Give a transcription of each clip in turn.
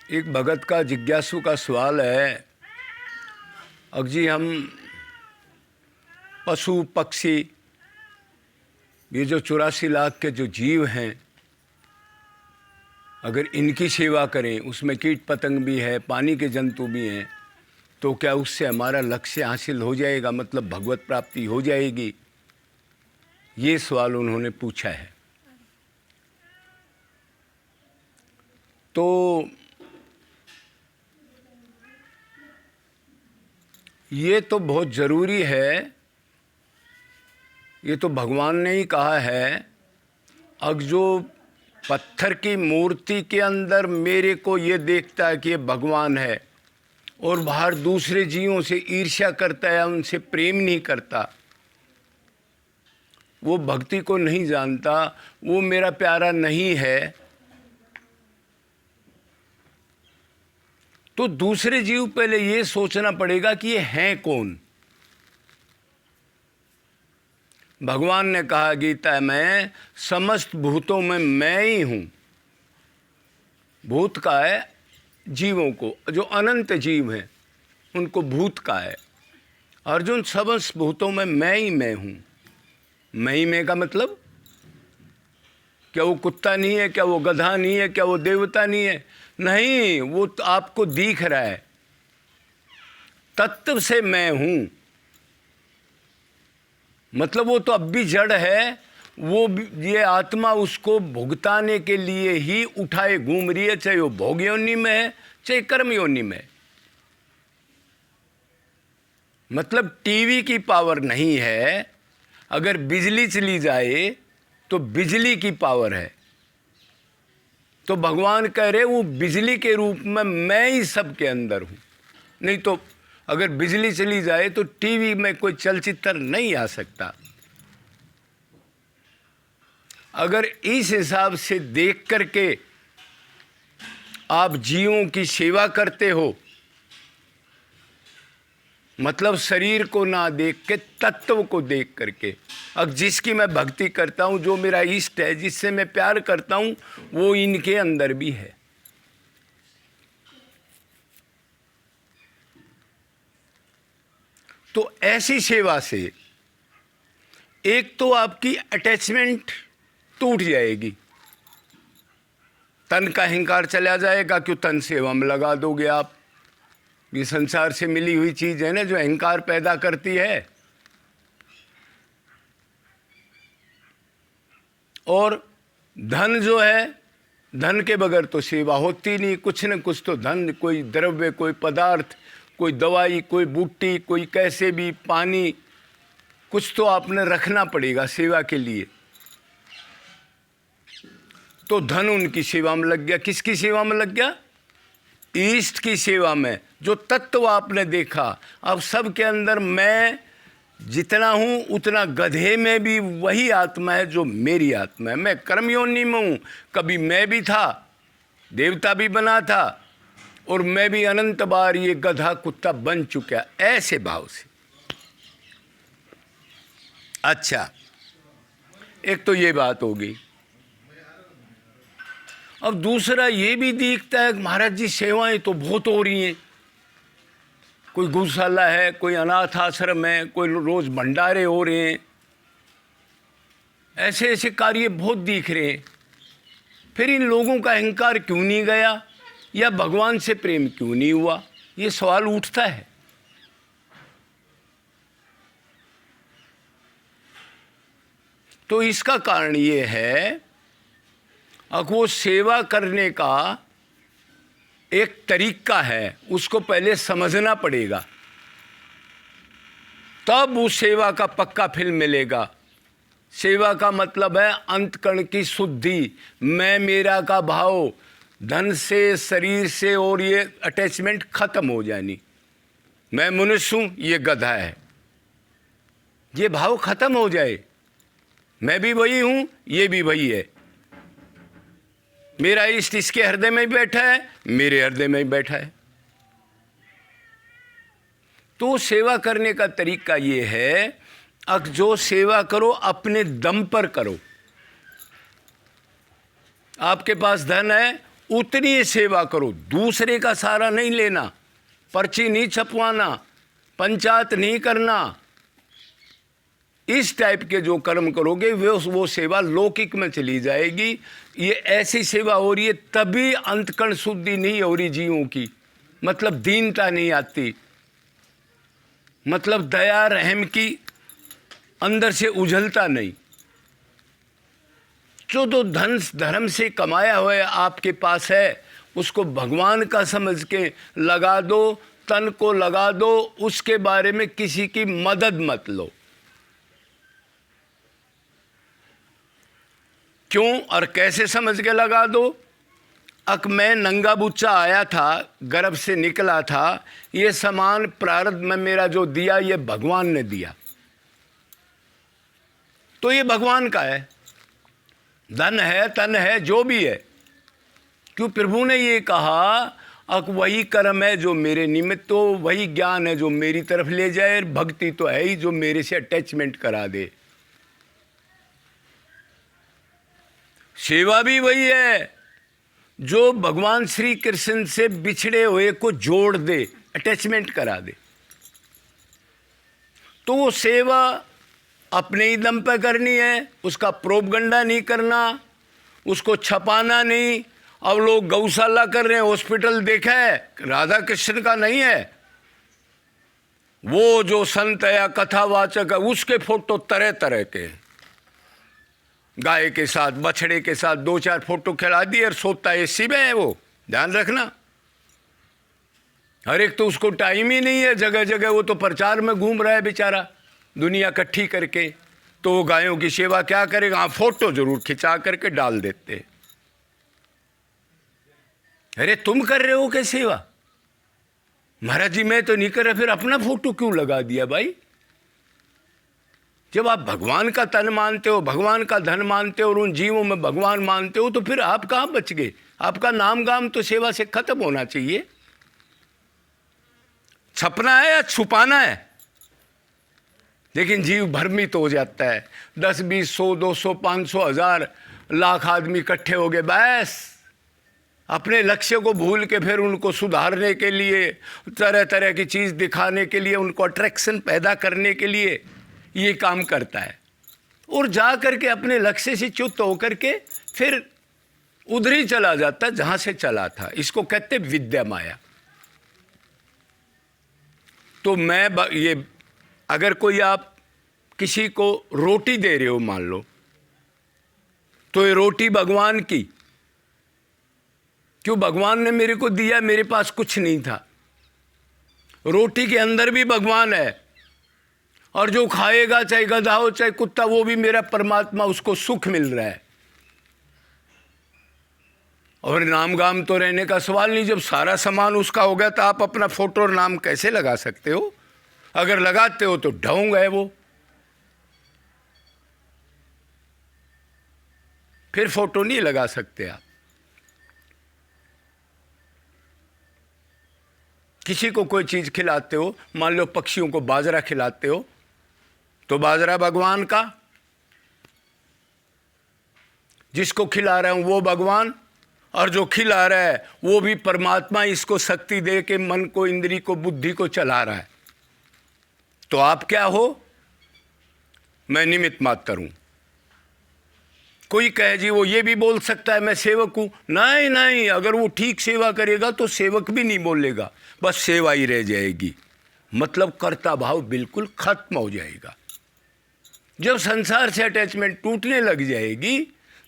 एक भगत का जिज्ञासु का सवाल है, अब जी हम पशु पक्षी ये जो 84 लाख के जो जीव हैं, अगर इनकी सेवा करें, उसमें कीट पतंग भी है, पानी के जंतु भी हैं, तो क्या उससे हमारा लक्ष्य हासिल हो जाएगा, मतलब भगवत प्राप्ति हो जाएगी? ये सवाल उन्होंने पूछा है। तो ये तो बहुत ज़रूरी है, ये तो भगवान ने ही कहा है। अब जो पत्थर की मूर्ति के अंदर मेरे को ये देखता है कि ये भगवान है और बाहर दूसरे जीवों से ईर्ष्या करता है, उनसे प्रेम नहीं करता, वो भक्ति को नहीं जानता, वो मेरा प्यारा नहीं है, तो दूसरे जीव पहले ये सोचना पड़ेगा कि ये हैं कौन। भगवान ने कहा गीता में, समस्त भूतों में मैं ही हूँ। भूत का है जीवों को, जो अनंत जीव हैं उनको भूत का है। अर्जुन, समस्त भूतों में मैं ही मैं हूँ। मैं ही मैं का मतलब, क्या वो कुत्ता नहीं है, क्या वो गधा नहीं है, क्या वो देवता नहीं है? नहीं, वो तो आपको दिख रहा है। तत्व से मैं हूं, मतलब वो तो अब भी जड़ है, वो ये आत्मा उसको भुगताने के लिए ही उठाए घूम रही है, चाहे वो भोग योनि में है चाहे कर्म योनि में। मतलब टीवी की पावर नहीं है, अगर बिजली चली जाए तो बिजली की पावर है। तो भगवान कह रहे वो बिजली के रूप में मैं ही सबके अंदर हूँ। नहीं तो अगर बिजली चली जाए तो टीवी में कोई चलचित्र नहीं आ सकता। अगर इस हिसाब से देख करके आप जीवों की सेवा करते हो, मतलब शरीर को ना देख के तत्व को देख करके, अब जिसकी मैं भक्ति करता हूँ, जो मेरा इष्ट है, जिससे मैं प्यार करता हूँ, वो इनके अंदर भी है। तो ऐसी सेवा से एक तो आपकी अटैचमेंट टूट जाएगी, तन का अहंकार चला जाएगा, क्यों तन सेवा में लगा दोगे आप। ये संसार से मिली हुई चीज है ना, जो अहंकार पैदा करती है। और धन जो है, धन के बगैर तो सेवा होती नहीं। कुछ न कुछ तो धन, कोई द्रव्य, कोई पदार्थ, कोई दवाई, कोई बूटी, कोई कैसे भी पानी, कुछ तो आपने रखना पड़ेगा सेवा के लिए। तो धन उनकी सेवा में लग गया। किसकी सेवा में लग गया? ईष्ट की सेवा में। जो तत्व आपने देखा, अब सबके अंदर मैं जितना हूं उतना गधे में भी वही आत्मा है जो मेरी आत्मा है। मैं कर्मयोनि में हूं, कभी मैं भी था, देवता भी बना था, और मैं भी अनंत बार ये गधा कुत्ता बन चुका, ऐसे भाव से। अच्छा, एक तो ये बात होगी। अब दूसरा ये भी दिखता है, महाराज जी सेवाएं तो बहुत हो रही हैं, कोई गौशाला है, कोई अनाथ आश्रम है, कोई रोज भंडारे हो रहे हैं, ऐसे ऐसे कार्य बहुत दिख रहे हैं। फिर इन लोगों का अहंकार क्यों नहीं गया, या भगवान से प्रेम क्यों नहीं हुआ? ये सवाल उठता है। तो इसका कारण ये है, अब वो सेवा करने का एक तरीका है, उसको पहले समझना पड़ेगा, तब उस सेवा का पक्का फल मिलेगा। सेवा का मतलब है अंतकरण की शुद्धि, मैं मेरा का भाव, धन से, शरीर से और ये अटैचमेंट खत्म हो जानी। मैं मनुष्य हूं, ये गधा है, ये भाव खत्म हो जाए। मैं भी वही हूं, ये भी वही है। मेरा इष्ट इसके हृदय में ही बैठा है, मेरे हृदय में ही बैठा है। तो सेवा करने का तरीका ये है, अब जो सेवा करो अपने दम पर करो। आपके पास धन है, उतनी ही सेवा करो, दूसरे का सहारा नहीं लेना, पर्ची नहीं छपवाना, पंचायत नहीं करना। इस टाइप के जो कर्म करोगे वो सेवा लौकिक में चली जाएगी। ये ऐसी सेवा हो रही है तभी अंतकण शुद्धि नहीं हो रही जीवों की, मतलब दीनता नहीं आती, मतलब दया रहम की अंदर से उझलता नहीं। जो धन धर्म से कमाया हुआ आपके पास है उसको भगवान का समझ के लगा दो, तन को लगा दो, उसके बारे में किसी की मदद मत लो। क्यों और कैसे समझ के लगा दो? मैं नंगा बुच्चा आया था, गर्भ से निकला था, ये सामान प्रारब्ध में मेरा जो दिया ये भगवान ने दिया, तो ये भगवान का है, धन है तन है जो भी है। क्यों? प्रभु ने ये कहा वही कर्म है जो मेरे निमित्त हो, वही ज्ञान है जो मेरी तरफ ले जाए, भक्ति तो है ही जो मेरे से अटैचमेंट करा दे। सेवा भी वही है जो भगवान श्री कृष्ण से बिछड़े हुए को जोड़ दे, अटैचमेंट करा दे। तो वो सेवा अपने ही दम पर करनी है, उसका प्रोपगंडा नहीं करना, उसको छपाना नहीं। अब लोग गौशाला कर रहे हैं, हॉस्पिटल देखा है, राधा कृष्ण का नहीं है, वो जो संत या कथावाचक है उसके फोटो तरह तरह के, गाय के साथ बछड़े के साथ 2-4 फोटो खिला दिए और सोता एसी में है। वो ध्यान रखना, हर एक तो उसको टाइम ही नहीं है, जगह जगह वो तो प्रचार में घूम रहा है बेचारा दुनिया इकट्ठी करके, तो वो गायों की सेवा क्या करेगा? हाँ, फोटो जरूर खिंचा करके डाल देते। अरे तुम कर रहे हो क्या सेवा? महाराज जी मैं तो नहीं कर रहा, फिर अपना फोटो क्यों लगा दिया भाई? जब आप भगवान का तन मानते हो, भगवान का धन मानते हो और उन जीवों में भगवान मानते हो, तो फिर आप कहाँ बच गए? आपका नाम गाम तो सेवा से खत्म होना चाहिए। छपना है या छुपाना है? लेकिन जीव भ्रमित हो जाता है। 10, 20, 100, 200, 500, 1000, लाख आदमी इकट्ठे हो गए, बस अपने लक्ष्य को भूल के फिर उनको सुधारने के लिए, तरह तरह की चीज़ दिखाने के लिए, उनको अट्रैक्शन पैदा करने के लिए ये काम करता है, और जा करके अपने लक्ष्य से च्युत होकर के फिर उधर ही चला जाता है जहाँ से चला था। इसको कहते विद्या माया। तो मैं ये, अगर कोई आप किसी को रोटी दे रहे हो मान लो, तो ये रोटी भगवान की, क्यों? भगवान ने मेरे को दिया, मेरे पास कुछ नहीं था। रोटी के अंदर भी भगवान है, और जो खाएगा चाहे गधा हो चाहे कुत्ता, वो भी मेरा परमात्मा, उसको सुख मिल रहा है। और नाम गाम तो रहने का सवाल नहीं। जब सारा सामान उसका हो गया तो आप अपना फोटो और नाम कैसे लगा सकते हो? अगर लगाते हो तो ढोंग है वो, फिर फोटो नहीं लगा सकते आप। किसी को कोई चीज खिलाते हो, मान लो पक्षियों को बाजरा खिलाते हो, तो बाजरा भगवान का, जिसको खिला रहे हैं वो भगवान, और जो खिला रहा है वो भी परमात्मा, इसको शक्ति दे के मन को, इंद्री को, बुद्धि को चला रहा है। तो आप क्या हो? मैं निमित्त मात्र हूं। कोई कहे जी वो ये भी बोल सकता है मैं सेवक हूं। नहीं नहीं, अगर वो ठीक सेवा करेगा तो सेवक भी नहीं बोलेगा, बस सेवा ही रह जाएगी, मतलब कर्ता भाव बिल्कुल खत्म हो जाएगा। जब संसार से अटैचमेंट टूटने लग जाएगी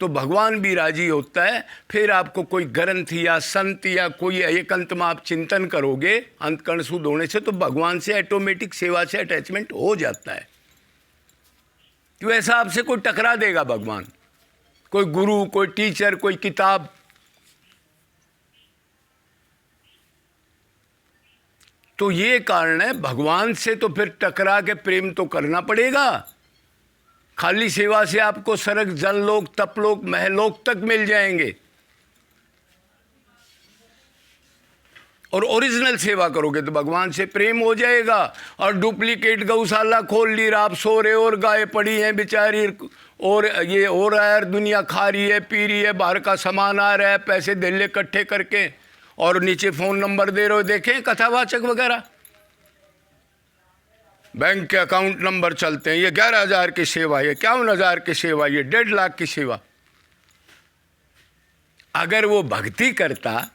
तो भगवान भी राजी होता है। फिर आपको कोई ग्रंथ या संत या कोई एकांत में आप चिंतन करोगे अंतकर्ण शुद्ध होने से, तो भगवान से ऑटोमेटिक सेवा से अटैचमेंट हो जाता है। क्यों? ऐसा आपसे कोई टकरा देगा भगवान, कोई गुरु, कोई टीचर, कोई किताब। तो ये कारण है, भगवान से तो फिर टकरा के प्रेम तो करना पड़ेगा। खाली सेवा से आपको स्वर्ग, जनलोक, तपलोक, महलोक तक मिल जाएंगे, और ओरिजिनल सेवा करोगे तो भगवान से प्रेम हो जाएगा। और डुप्लीकेट गौशाला खोल ली, आप सो रहे हो और गाय पड़ी हैं बेचारी, और ये हो रहा है, दुनिया खा रही है, पी रही है, बाहर का सामान आ रहा है, पैसे दे ले इकट्ठे करके, और नीचे फ़ोन नंबर दे रहे हो, देखें कथावाचक वगैरह, बैंक के अकाउंट नंबर चलते हैं, ये 11,000 की सेवा, ये 51,000 की सेवा, ये 1.5 लाख की सेवा। अगर वो भक्ति करता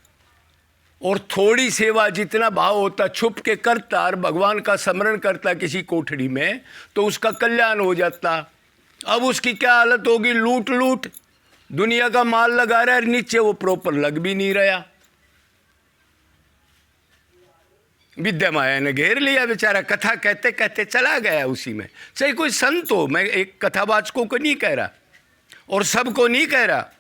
और थोड़ी सेवा जितना भाव होता छुप के करता और भगवान का स्मरण करता किसी कोठड़ी में, तो उसका कल्याण हो जाता। अब उसकी क्या हालत होगी, लूट लूट दुनिया का माल लगा रहा है, नीचे वो प्रॉपर लग भी नहीं रहा। विद्या माया ने घेर लिया बेचारा, कथा कहते कहते चला गया उसी में। चाहे कोई संत हो, मैं एक कथावाचकों को नहीं कह रहा और सबको नहीं कह रहा,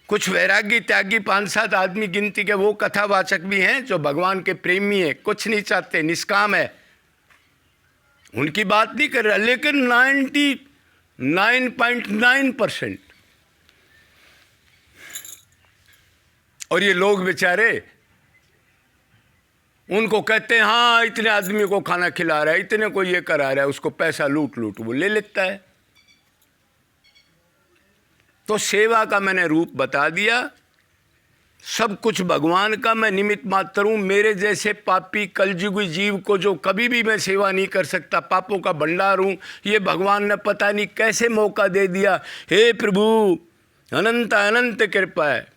कुछ वैरागी त्यागी 5-7 आदमी गिनती के वो कथावाचक भी हैं जो भगवान के प्रेमी हैं, कुछ नहीं चाहते, निष्काम है, उनकी बात नहीं कर रहा। लेकिन 99.9% और ये लोग बेचारे उनको कहते हैं हाँ इतने आदमी को खाना खिला रहा है, इतने को ये करा रहा है, उसको पैसा लूट लूट वो ले लेता है। तो सेवा का मैंने रूप बता दिया, सब कुछ भगवान का, मैं निमित्त मात्र हूँ। मेरे जैसे पापी कलयुगी जीव को जो कभी भी मैं सेवा नहीं कर सकता, पापों का भंडार हूँ, ये भगवान ने पता नहीं कैसे मौका दे दिया। हे प्रभु, अनंत अनंत कृपा है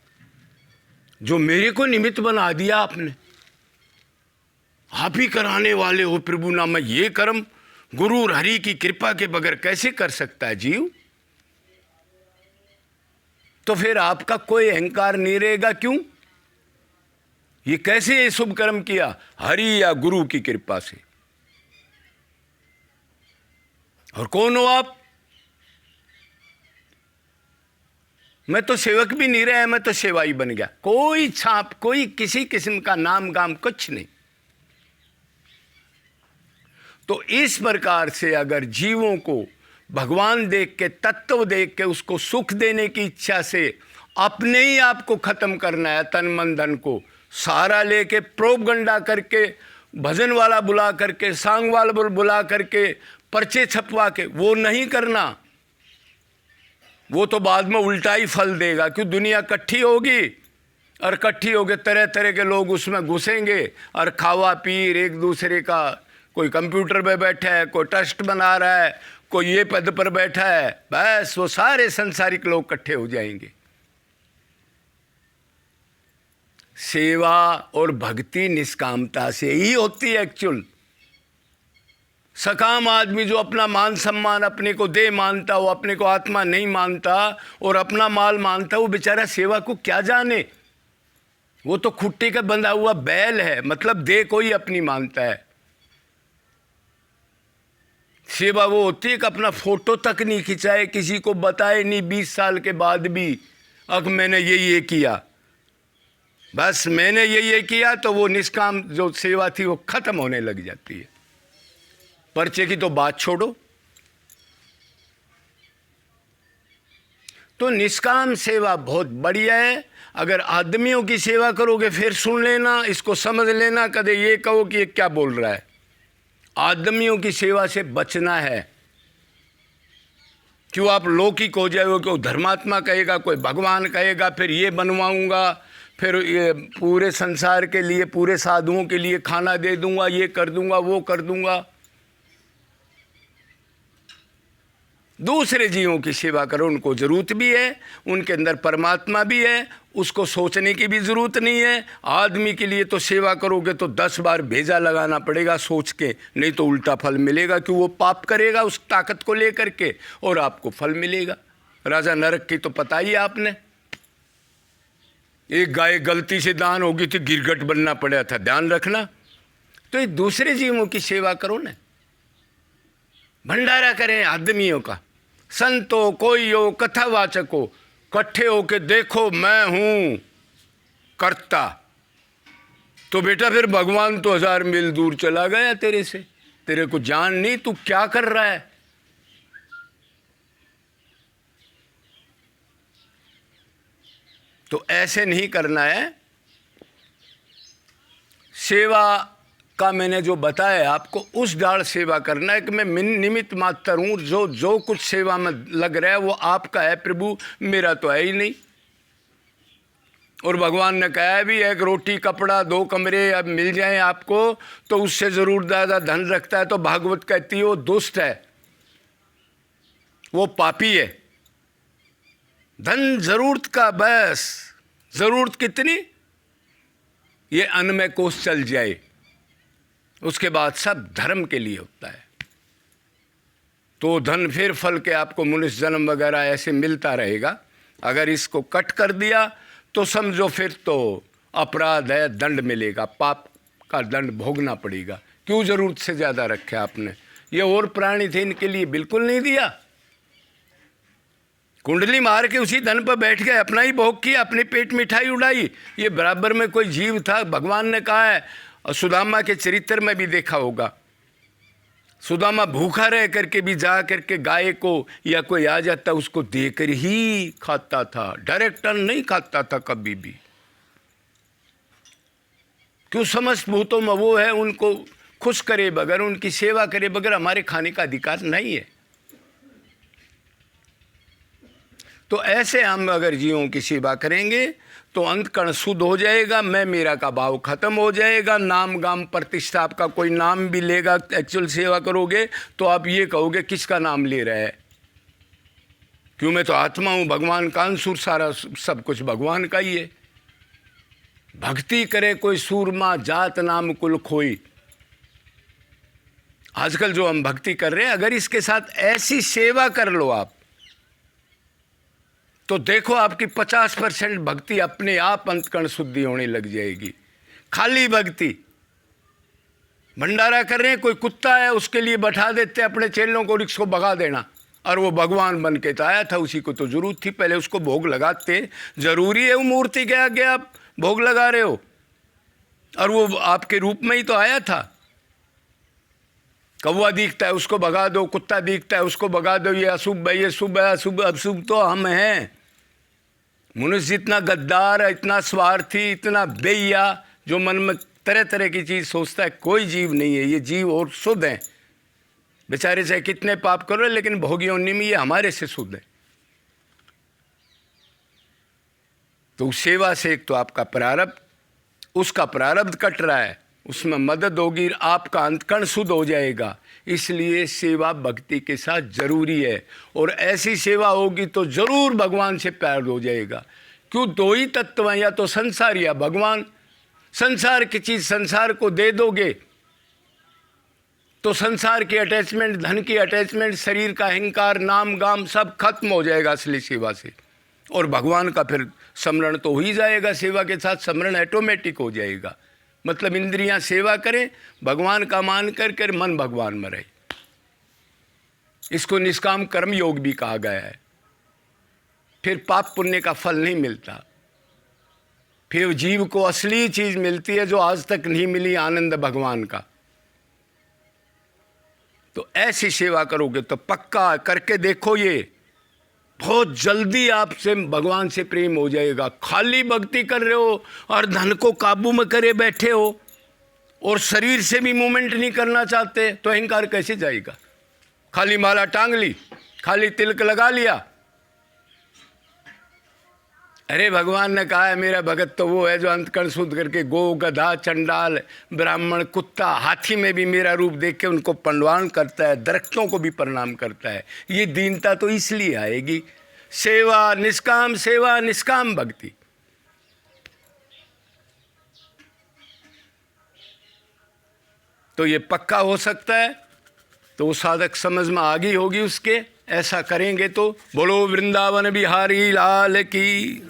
जो मेरे को निमित्त बना दिया आपने, आप ही कराने वाले हो प्रभु ना। मैं ये कर्म गुरु और हरि की कृपा के बगैर कैसे कर सकता है जीव? तो फिर आपका कोई अहंकार नहीं रहेगा। क्यों? ये कैसे ये शुभ कर्म किया? हरि या गुरु की कृपा से। और कौन हो आप? मैं तो सेवक भी नहीं रहा, मैं तो सेवाई बन गया। कोई छाप, कोई किसी किस्म का नाम गाम कुछ नहीं। तो इस प्रकार से अगर जीवों को भगवान देख के, तत्व देख के, उसको सुख देने की इच्छा से अपने ही आप को खत्म करना है, तन मन धन को सारा लेके प्रोपगंडा करके, भजन वाला बुला करके, सांग वाला बुला करके, पर्चे छपवा के, वो नहीं करना। वो तो बाद में उल्टा ही फल देगा, क्यों? दुनिया इकट्ठी होगी और इकट्ठी होके तरह तरह के लोग उसमें घुसेंगे और खावा पीर एक दूसरे का, कोई कंप्यूटर पे बैठा है, कोई ट्रस्ट बना रहा है, कोई ये पद पर बैठा है, बस वो सारे संसारिक लोग इकट्ठे हो जाएंगे। सेवा और भक्ति निष्कामता से ही होती है एक्चुअल। सकाम आदमी जो अपना मान सम्मान अपने को दे मानता, वो अपने को आत्मा नहीं मानता और अपना माल मानता, वो बेचारा सेवा को क्या जाने। वो तो खुट्टे का बंधा हुआ बैल है, मतलब दे कोई अपनी मानता है। सेवा वो होती है कि अपना फोटो तक नहीं खिंचाए, किसी को बताए नहीं 20 साल के बाद भी, अब मैंने ये किया, बस मैंने ये किया, तो वो निष्काम जो सेवा थी वो खत्म होने लग जाती है। पर्चे की तो बात छोड़ो। तो निष्काम सेवा बहुत बढ़िया है। अगर आदमियों की सेवा करोगे, फिर सुन लेना, इसको समझ लेना, कदे ये कहो कि ये क्या बोल रहा है। आदमियों की सेवा से बचना है। क्यों आप लौकिक हो जाओगे? कोई धर्मात्मा कहेगा, कोई भगवान कहेगा, फिर ये बनवाऊंगा, फिर ये पूरे संसार के लिए, पूरे साधुओं के लिए खाना दे दूंगा, ये कर दूंगा, वो कर दूंगा। दूसरे जीवों की सेवा करो, उनको जरूरत भी है, उनके अंदर परमात्मा भी है, उसको सोचने की भी ज़रूरत नहीं है। आदमी के लिए तो सेवा करोगे तो 10 बार भेजा लगाना पड़ेगा सोच के, नहीं तो उल्टा फल मिलेगा, कि वो पाप करेगा उस ताकत को लेकर के और आपको फल मिलेगा। राजा नरक की तो पता ही है आपने, एक गाय गलती से दान हो गई थी, गिरगट बनना पड़ा था, ध्यान रखना। तो ये दूसरे जीवों की सेवा करो ना, भंडारा करें आदमियों का, संतो कोई हो, कथावाचक हो, इकट्ठे होके देखो मैं हूं करता, तो बेटा फिर भगवान तो 1000 मील दूर चला गया तेरे से, तेरे को जान नहीं तू क्या कर रहा है। तो ऐसे नहीं करना है। सेवा पक्का मैंने जो बताया आपको उस डाल सेवा करना है कि मैं निमित्त मात्र हूँ, जो कुछ सेवा में लग रहा है वो आपका है प्रभु, मेरा तो है ही नहीं। और भगवान ने कहा है भी, एक रोटी कपड़ा 2 कमरे अब मिल जाएं आपको तो उससे ज़रूर ज़्यादा धन रखता है तो भागवत कहती है वो दुष्ट है, वो पापी है। धन जरूरत का, बस जरूरत कितनी, ये अन्न में कोस चल जाए, उसके बाद सब धर्म के लिए होता है। तो धन फिर फल के आपको मनुष्य जन्म वगैरह ऐसे मिलता रहेगा। अगर इसको कट कर दिया तो समझो फिर तो अपराध है, दंड मिलेगा, पाप का दंड भोगना पड़ेगा। क्यों जरूरत से ज़्यादा रखे आपने? ये और प्राणी थे, इनके लिए बिल्कुल नहीं दिया। कुंडली मार के उसी धन पर बैठ गए, अपना ही भोग किया, अपने पेट मिठाई उड़ाई। ये बराबर में कोई जीव था? भगवान ने कहा है, और सुदामा के चरित्र में भी देखा होगा, सुदामा भूखा रह करके भी जा करके गाय को या कोई आ जाता उसको देकर ही खाता था, डायरेक्ट अन्न नहीं खाता था कभी भी। क्यों? समस्त भूतों में वो है, उनको खुश करे बगैर, उनकी सेवा करे बगैर हमारे खाने का अधिकार नहीं है। तो ऐसे हम अगर जीवों की सेवा करेंगे तो अंतकण शुद्ध हो जाएगा, मैं मेरा का भाव खत्म हो जाएगा। नाम गाम प्रतिष्ठा, आपका कोई नाम भी लेगा, एक्चुअल सेवा करोगे तो आप ये कहोगे किसका नाम ले रहा है? क्यों? मैं तो आत्मा हूँ, भगवान का अंशुर, सारा सब कुछ भगवान का ही है। भक्ति करे कोई सूरमा, जात नाम कुल खोई। आजकल जो हम भक्ति कर रहे हैं, अगर इसके साथ ऐसी सेवा कर लो आप, तो देखो आपकी 50% भक्ति अपने आप अंतकण शुद्धि होने लग जाएगी। खाली भक्ति, भंडारा कर रहे हैं, कोई कुत्ता है उसके लिए बैठा देते अपने चेलों को, रिक्स को भगा देना, और वो भगवान बन के तो आया था, उसी को तो जरूरत थी, पहले उसको भोग लगाते। जरूरी है वो मूर्ति के आगे आप भोग लगा रहे हो, और वो आपके रूप में ही तो आया था। कौवा दिखता है उसको भगा दो, कुत्ता दिखता है उसको भगा दो, ये अशुभ है, ये शुभ है, अशुभ अशुभ तो हम हैं। मनुष्य इतना गद्दार है, इतना स्वार्थी, इतना बेइया, जो मन में तरह तरह की चीज़ सोचता है, कोई जीव नहीं है। ये जीव और शुद्ध हैं बेचारे, चाहे कितने पाप करो, लेकिन भोगियों में ये हमारे से शुद्ध है। तो सेवा से एक तो आपका प्रारब्ध, उसका प्रारब्ध कट रहा है, उसमें मदद होगी, आपका अंतकण शुद्ध हो जाएगा। इसलिए सेवा भक्ति के साथ जरूरी है, और ऐसी सेवा होगी तो जरूर भगवान से प्यार हो जाएगा। क्यों? 2 ही तत्व हैं, या तो संसार या भगवान। संसार की चीज़ संसार को दे दोगे तो संसार की अटैचमेंट, धन की अटैचमेंट, शरीर का अहंकार, नाम गाम सब खत्म हो जाएगा असली सेवा से, और भगवान का फिर स्मरण तो हो ही जाएगा। सेवा के साथ स्मरण ऑटोमेटिक हो जाएगा। मतलब इंद्रियां सेवा करें, भगवान का मान कर मन भगवान में रहे। इसको निष्काम कर्म योग भी कहा गया है। फिर पाप पुण्य का फल नहीं मिलता, फिर जीव को असली चीज मिलती है जो आज तक नहीं मिली, आनंद भगवान का। तो ऐसी सेवा करोगे तो पक्का करके देखो, ये बहुत जल्दी आपसे भगवान से प्रेम हो जाएगा। खाली भक्ति कर रहे हो और धन को काबू में करे बैठे हो, और शरीर से भी मूवमेंट नहीं करना चाहते, तो अहंकार कैसे जाएगा? खाली माला टांग ली, खाली तिलक लगा लिया। अरे भगवान ने कहा है मेरा भगत तो वो है जो अंतकरण शुद्ध करके गो, गधा, चंडाल, ब्राह्मण, कुत्ता, हाथी में भी मेरा रूप देख के उनको प्रणाम करता है, दरख्तों को भी प्रणाम करता है। ये दीनता तो इसलिए आएगी। सेवा, निष्काम भक्ति। तो ये पक्का हो सकता है, तो वो साधक समझ में आ गई होगी उसके। ऐसा करेंगे तो बोलो वृंदावन बिहारी लाल की।